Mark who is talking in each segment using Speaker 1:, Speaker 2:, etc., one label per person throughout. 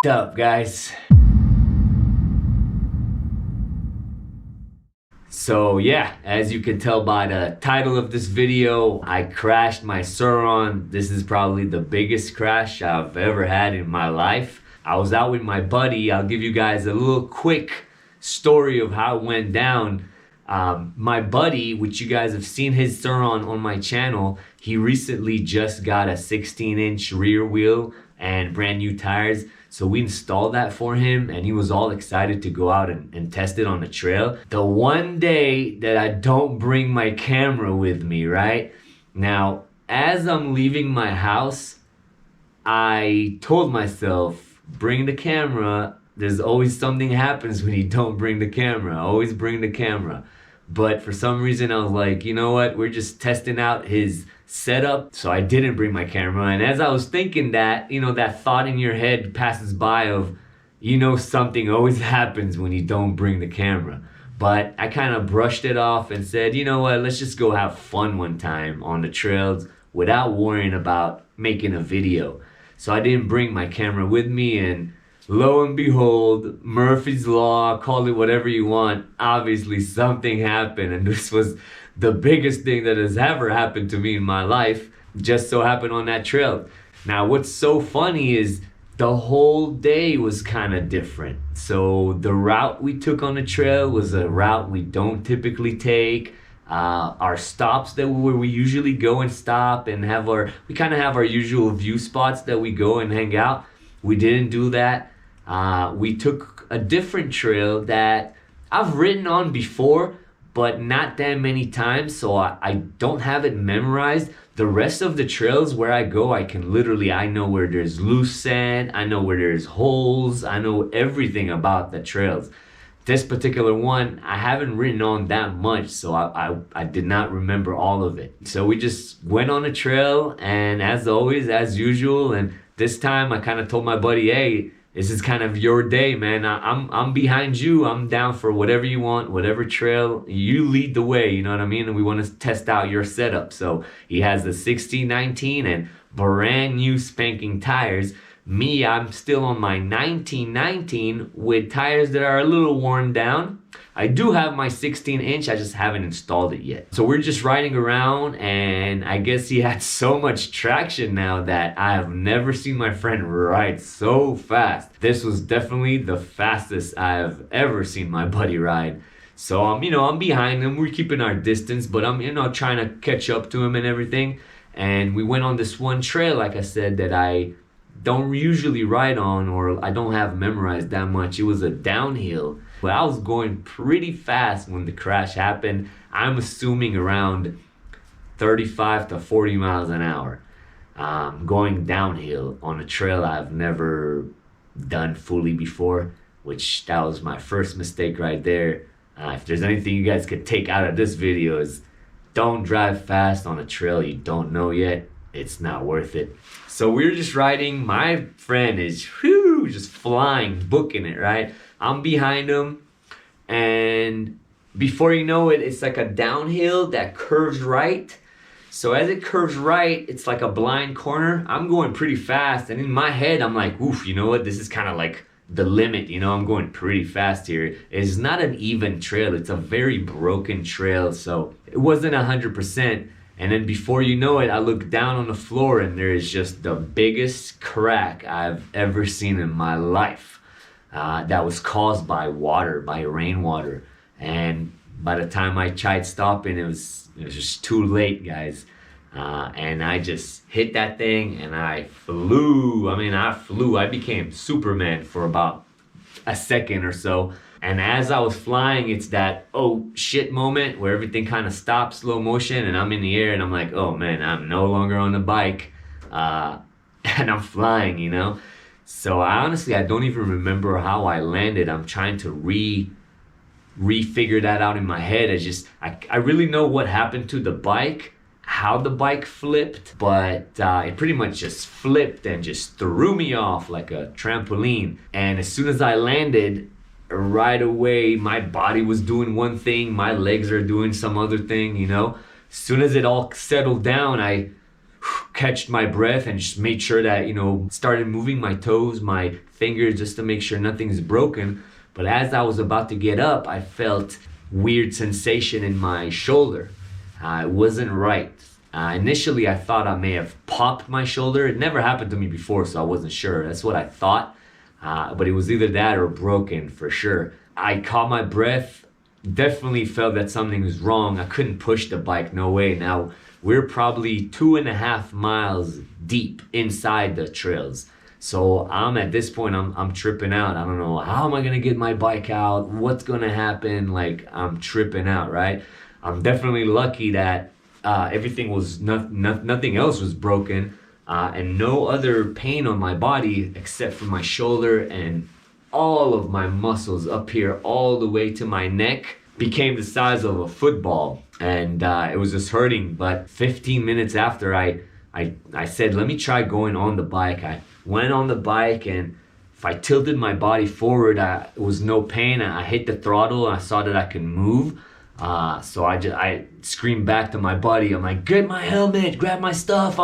Speaker 1: up, guys? So yeah, as you can tell by the title of this video, I crashed my Sur Ron. This is probably the biggest crash I've ever had in my life. I was out with my buddy. I'll give you guys a little quick story of how it went down. My buddy, which you guys have seen his Sur Ron on my channel, he recently just got a 16-inch rear wheel and brand new tires. So we installed that for him and he was all excited to go out and test it on the trail. The one day that I don't bring my camera with me, right? Now, as I'm leaving my house, I told myself, bring the camera. There's always something happens when you don't bring the camera. Always bring the camera. But for some reason I was like, you know what? We're just testing out his setup. So I didn't bring my camera. And as I was thinking that, you know, that thought in your head passes by of, you know, something always happens when you don't bring the camera. But I kind of brushed it off and said, you know what? Let's just go have fun one time on the trails without worrying about making a video. So I didn't bring my camera with me, and lo and behold, Murphy's Law, call it whatever you want, obviously something happened, and this was the biggest thing that has ever happened to me in my life. Just so happened on that trail. Now what's so funny is the whole day was kind of different. So the route we took on the trail was a route we don't typically take. Our stops that where we usually go and stop and have we kind of have our usual view spots that we go and hang out. We didn't do that. We took a different trail that I've ridden on before, but not that many times, so I don't have it memorized. The rest of the trails where I go, I know where there's loose sand, I know where there's holes, I know everything about the trails. This particular one, I haven't ridden on that much, so I did not remember all of it. So we just went on a trail, and as always, as usual, and this time I kind of told my buddy, hey, this is kind of your day, man. I'm behind you. I'm down for whatever you want, whatever trail. You lead the way, you know what I mean? And we want to test out your setup. So he has the 1619 and brand new spanking tires. Me, I'm still on my 1919 with tires that are a little worn down. I do have my 16-inch, I just haven't installed it yet. So we're just riding around, and I guess he had so much traction now that I have never seen my friend ride so fast. This was definitely the fastest I have ever seen my buddy ride. So I'm behind him, we're keeping our distance, but I'm, trying to catch up to him and everything. And we went on this one trail, like I said, that I don't usually ride on, or I don't have memorized that much. It was a downhill, but I was going pretty fast when the crash happened. I'm assuming around 35 to 40 miles an hour, going downhill on a trail I've never done fully before, which that was my first mistake right there. If there's anything you guys could take out of this video, is don't drive fast on a trail you don't know yet. It's not worth it. So we're just riding. My friend is just flying, booking it, right? I'm behind him, and before you know it, it's like a downhill that curves right. So as it curves right, it's like a blind corner. I'm going pretty fast, and in my head, I'm like, oof, you know what? This is kind of like the limit, I'm going pretty fast here. It's not an even trail. It's a very broken trail, so it wasn't 100%. And then before you know it, I look down on the floor, and there is just the biggest crack I've ever seen in my life. That was caused by water, by rainwater. And by the time I tried stopping, it was just too late, guys. And I just hit that thing, and I flew. I became Superman for about a second or so. And as I was flying, it's that oh shit moment where everything kind of stops, slow motion, and I'm in the air, and I'm like, oh man, I'm no longer on the bike, and I'm flying, So I don't even remember how I landed. I'm trying to re-figure that out in my head. I really know what happened to the bike, how the bike flipped, but it pretty much just flipped and just threw me off like a trampoline. And as soon as I landed, right away my body was doing one thing, my legs are doing some other thing. As soon as it all settled down, catched my breath and just made sure that, you know, started moving my toes, my fingers, just to make sure nothing's broken. But as I was about to get up, I felt weird sensation in my shoulder. It wasn't right. Initially, I thought I may have popped my shoulder. It never happened to me before, so I wasn't sure. That's what I thought. But it was either that or broken for sure. I caught my breath, definitely felt that something was wrong. I couldn't push the bike, no way. Now, we're probably 2.5 miles deep inside the trails. So I'm at this point, I'm tripping out. I don't know, how am I gonna get my bike out? What's gonna happen? Like, I'm tripping out, right? I'm definitely lucky that everything was, nothing else was broken, and no other pain on my body except for my shoulder, and all of my muscles up here all the way to my neck became the size of a football, and it was just hurting. But 15 minutes after, I said, let me try going on the bike. I went on the bike, and if I tilted my body forward, it was no pain. I hit the throttle and I saw that I could move. So I screamed back to my buddy. I'm like, get my helmet, grab my stuff.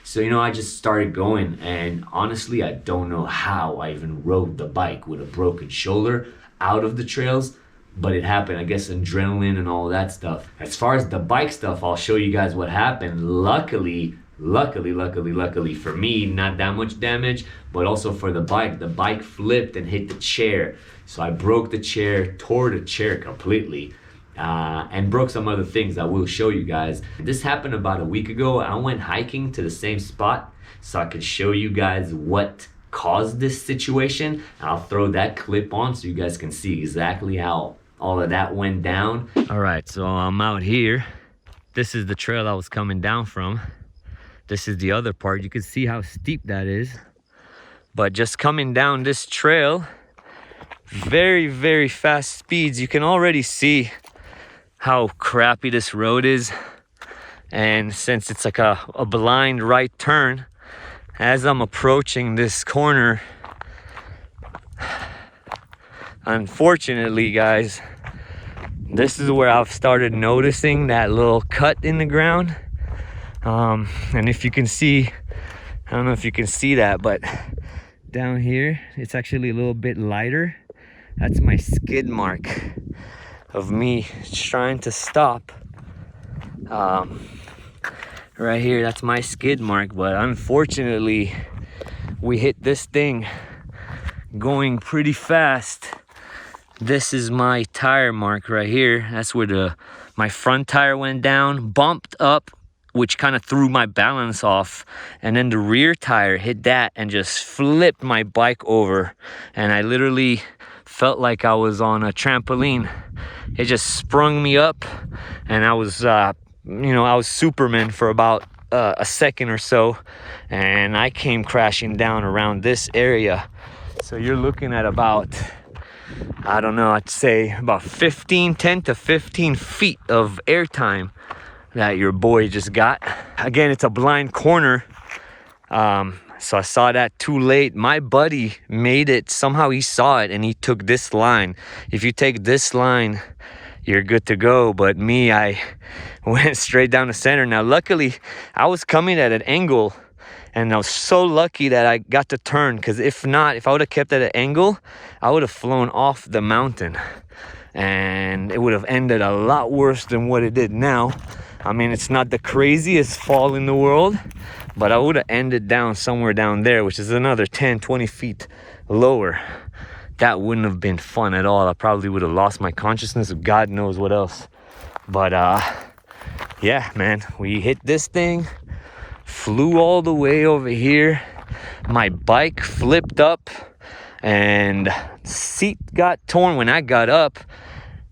Speaker 1: So, you know, I just started going, and honestly, I don't know how I even rode the bike with a broken shoulder out of the trails, but it happened. I guess adrenaline and all that stuff. As far as the bike stuff, I'll show you guys what happened. Luckily for me, not that much damage, but also for the bike flipped and hit the chair. So I broke the chair, tore the chair completely, and broke some other things I will show you guys. This happened about a week ago. I went hiking to the same spot so I could show you guys what caused this situation. I'll throw that clip on so you guys can see exactly how all of that went down. All right, so I'm out here. This is the trail I was coming down from. This is the other part. You can see how steep that is. But just coming down this trail, very fast speeds, you can already see how crappy this road is. And since it's like a blind right turn, as I'm approaching this corner, unfortunately, guys, this is where I've started noticing that little cut in the ground. And if you can see, I don't know if you can see that, but down here, it's actually a little bit lighter. That's my skid mark of me trying to stop. Right here, that's my skid mark, but unfortunately, we hit this thing going pretty fast. This is my tire mark right here. That's where my front tire went down, bumped up, which kind of threw my balance off, and then the rear tire hit that and just flipped my bike over, and I literally felt like I was on a trampoline. It just sprung me up, and I was I was Superman for about a second or so, and I came crashing down around this area. So you're looking at about, I don't know, I'd say about 10 to 15 feet of airtime that your boy just got. Again, it's a blind corner, so I saw that too late. My buddy made it, somehow he saw it, and he took this line. If you take this line, you're good to go. But me, I went straight down the center. Now, luckily, I was coming at an angle, and I was so lucky that I got to turn, because if not, if I would have kept at an angle, I would have flown off the mountain, and it would have ended a lot worse than what it did now. I mean, it's not the craziest fall in the world, but I would have ended down somewhere down there, which is another 10, 20 feet lower. That wouldn't have been fun at all. I probably would have lost my consciousness, God knows what else. But yeah, man, we hit this thing, flew all the way over here. My bike flipped up, and seat got torn when I got up.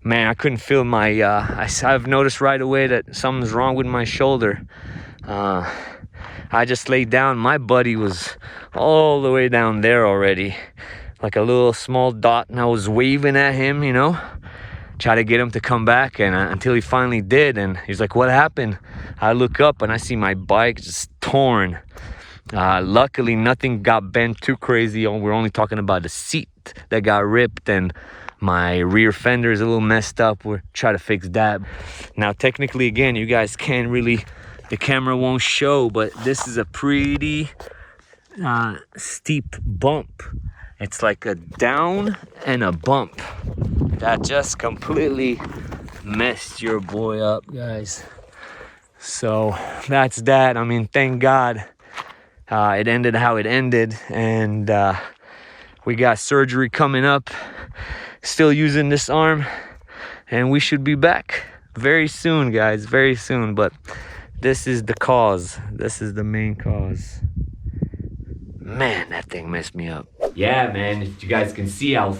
Speaker 1: Man, I couldn't feel my, I've noticed right away that something's wrong with my shoulder. I just laid down. My buddy was all the way down there already, like a little small dot, and I was waving at him, you know, try to get him to come back, and until he finally did, and he's like, what happened? I look up and I see my bike just torn. Luckily, nothing got bent too crazy. We're only talking about the seat that got ripped, and my rear fender is a little messed up. We're trying to fix that. Now, technically, again, you guys can't really the camera won't show, but this is a pretty steep bump. It's like a down and a bump that just completely messed your boy up, guys. So that's that. I mean, thank God it ended how it ended, and we got surgery coming up. Still using this arm, and we should be back very soon, guys, very soon. But this is the cause. This is the main cause. Man, that thing messed me up. Yeah, man, if you guys can see, I'll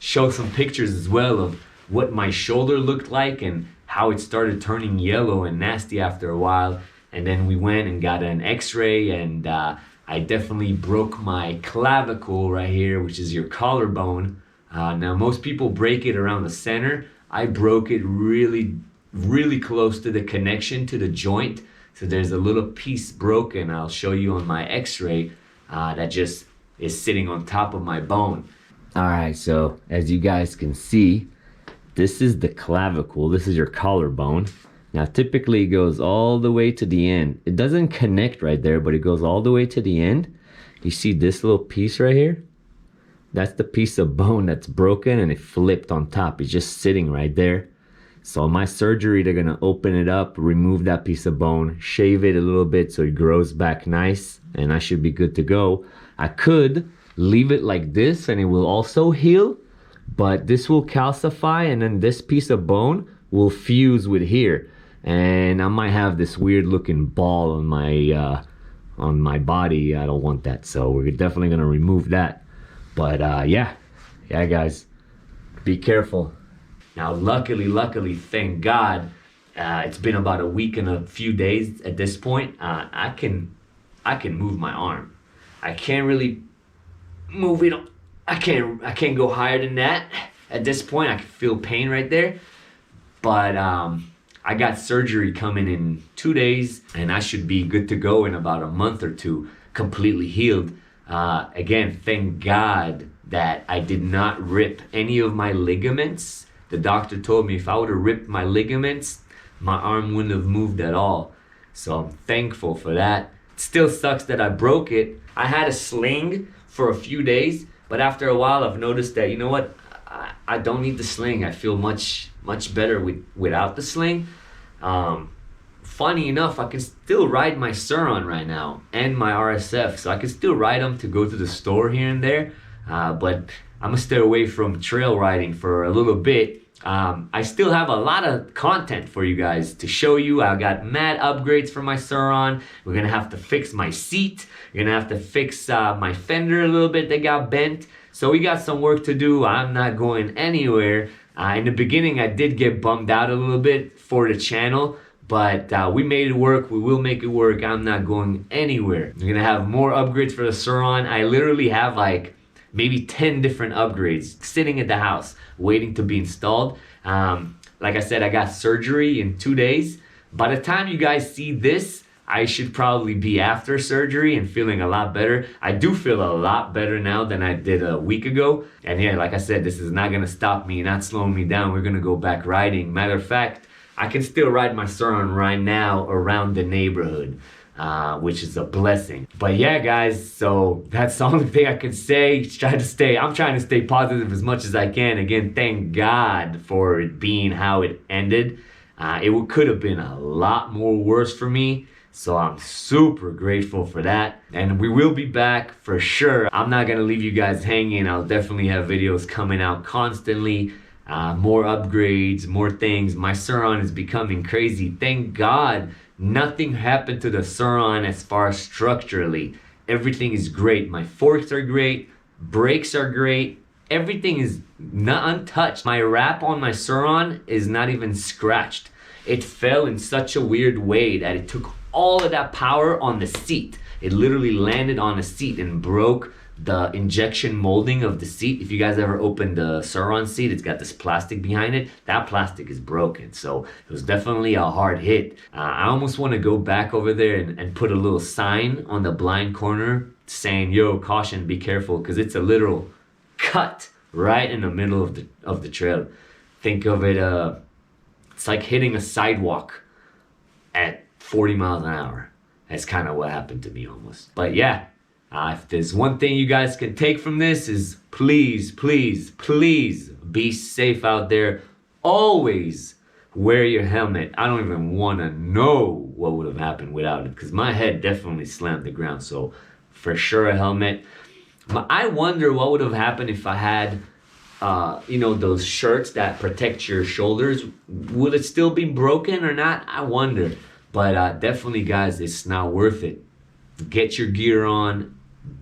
Speaker 1: show some pictures as well of what my shoulder looked like and how it started turning yellow and nasty after a while. And then we went and got an x-ray, and I definitely broke my clavicle right here, which is your collarbone. Now, most people break it around the center. I broke it really close to the connection to the joint. So there's a little piece broken. I'll show you on my x-ray that just is sitting on top of my bone. All right, so as you guys can see, this is the clavicle. This is your collarbone. Now, typically it goes all the way to the end. It doesn't connect right there, but it goes all the way to the end. You see this little piece right here? That's the piece of bone that's broken and it flipped on top. It's just sitting right there. So my surgery, they're gonna open it up, remove that piece of bone, shave it a little bit so it grows back nice, and I should be good to go. I could leave it like this and it will also heal, but this will calcify and then this piece of bone will fuse with here. And I might have this weird looking ball on my body. I don't want that, so we're definitely gonna remove that. But yeah guys, be careful. Now luckily, thank God, it's been about a week and a few days at this point. I can move my arm. I can't really move it. I can't go higher than that at this point. I can feel pain right there. But I got surgery coming in 2 days, and I should be good to go in about a month or two, completely healed. Again, thank God that I did not rip any of my ligaments. The doctor told me if I would have ripped my ligaments, my arm wouldn't have moved at all. So I'm thankful for that. It still sucks that I broke it. I had a sling for a few days, but after a while I've noticed that, you know what, I don't need the sling. I feel much better without the sling. Funny enough, I can still ride my Sur Ron right now and my RSF, so I can still ride them to go to the store here and there, but I'm gonna stay away from trail riding for a little bit. I still have a lot of content for you guys to show you. I got mad upgrades for my Sur Ron. We're gonna have to fix my seat. We're gonna have to fix my fender a little bit that got bent. So we got some work to do. I'm not going anywhere. In the beginning, I did get bummed out a little bit for the channel, but we made it work. We will make it work. I'm not going anywhere. We're gonna have more upgrades for the Sur Ron. I literally have like maybe 10 different upgrades sitting at the house waiting to be installed. Like I said, I got surgery in 2 days. By the time you guys see this, I should probably be after surgery and feeling a lot better. I do feel a lot better now than I did a week ago. And yeah, like I said, this is not gonna stop me, not slowing me down. We're gonna go back riding. Matter of fact, I can still ride my Sur Ron right now around the neighborhood, which is a blessing. But yeah, guys, so that's the only thing I can say. I'm trying to stay positive as much as I can. Again, thank God for it being how it ended. It could have been a lot more worse for me. So I'm super grateful for that. And we will be back for sure. I'm not gonna leave you guys hanging. I'll definitely have videos coming out constantly. More upgrades, more things. My Sur Ron is becoming crazy. Thank God nothing happened to the Sur Ron as far as structurally. Everything is great. My forks are great. Brakes are great. Everything is not untouched. My wrap on my Sur Ron is not even scratched. It fell in such a weird way that it took all of that power on the seat. It literally landed on the seat and broke the injection molding of the seat. If you guys ever opened the Sur Ron seat, it's got this plastic behind it. That plastic is broken, so it was definitely a hard hit. I almost want to go back over there and put a little sign on the blind corner saying, yo, caution, be careful, because it's a literal cut right in the middle of the trail. Think of it, it's like hitting a sidewalk at 40 miles an hour. That's kind of what happened to me almost. But yeah, if there's one thing you guys can take from this is please, please, please be safe out there. Always wear your helmet. I don't even want to know what would have happened without it, because my head definitely slammed the ground. So for sure a helmet. But I wonder what would have happened if I had you know, those shirts that protect your shoulders. Would it still be broken or not? I wonder. But definitely, guys, it's not worth it. Get your gear on,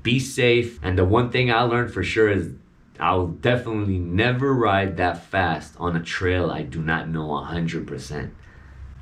Speaker 1: be safe. And the one thing I learned for sure is I'll definitely never ride that fast on a trail I do not know 100%.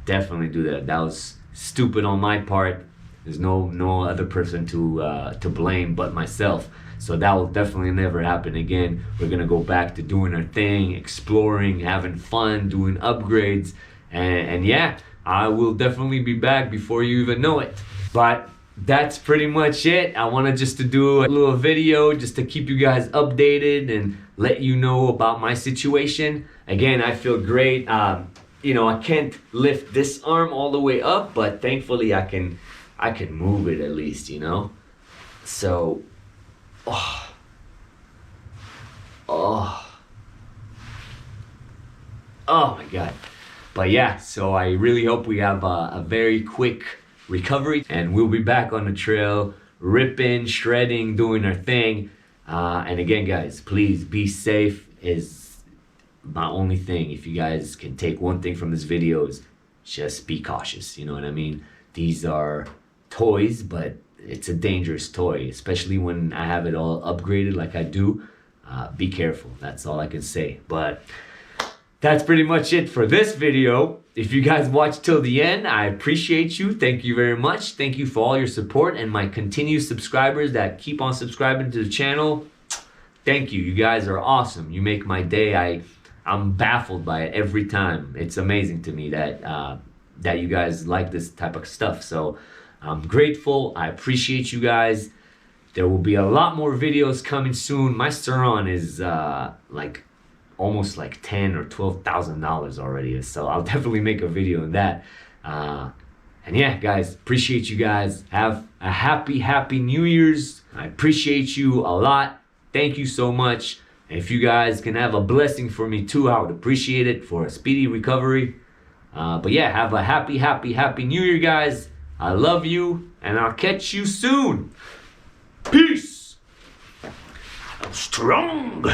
Speaker 1: Definitely do that. That was stupid on my part. There's no other person to blame but myself. So that will definitely never happen again. We're gonna go back to doing our thing, exploring, having fun, doing upgrades, and yeah, I will definitely be back before you even know it. But that's pretty much it. I wanted just to do a little video just to keep you guys updated and let you know about my situation. Again, I feel great. You know, I can't lift this arm all the way up, but thankfully I can move it at least, you know. So oh my God. But yeah, so I really hope we have a very quick recovery, and we'll be back on the trail, ripping, shredding, doing our thing. And again, guys, please be safe is my only thing. If you guys can take one thing from this video, is just be cautious. You know what I mean? These are toys, but it's a dangerous toy, especially when I have it all upgraded like I do. Be careful. That's all I can say. But that's pretty much it for this video. If you guys watched till the end, I appreciate you. Thank you very much. Thank you for all your support and my continued subscribers that keep on subscribing to the channel. Thank you. You guys are awesome. You make my day. I'm baffled by it every time. It's amazing to me that you guys like this type of stuff. So I'm grateful. I appreciate you guys. There will be a lot more videos coming soon. My Sur Ron is like almost like $10,000 or $12,000 already. So I'll definitely make a video on that. And yeah, guys, appreciate you guys. Have a happy New Year's. I appreciate you a lot. Thank you so much. And if you guys can have a blessing for me too, I would appreciate it for a speedy recovery. But yeah, have a happy New Year, guys. I love you, and I'll catch you soon. Peace. I'm strong.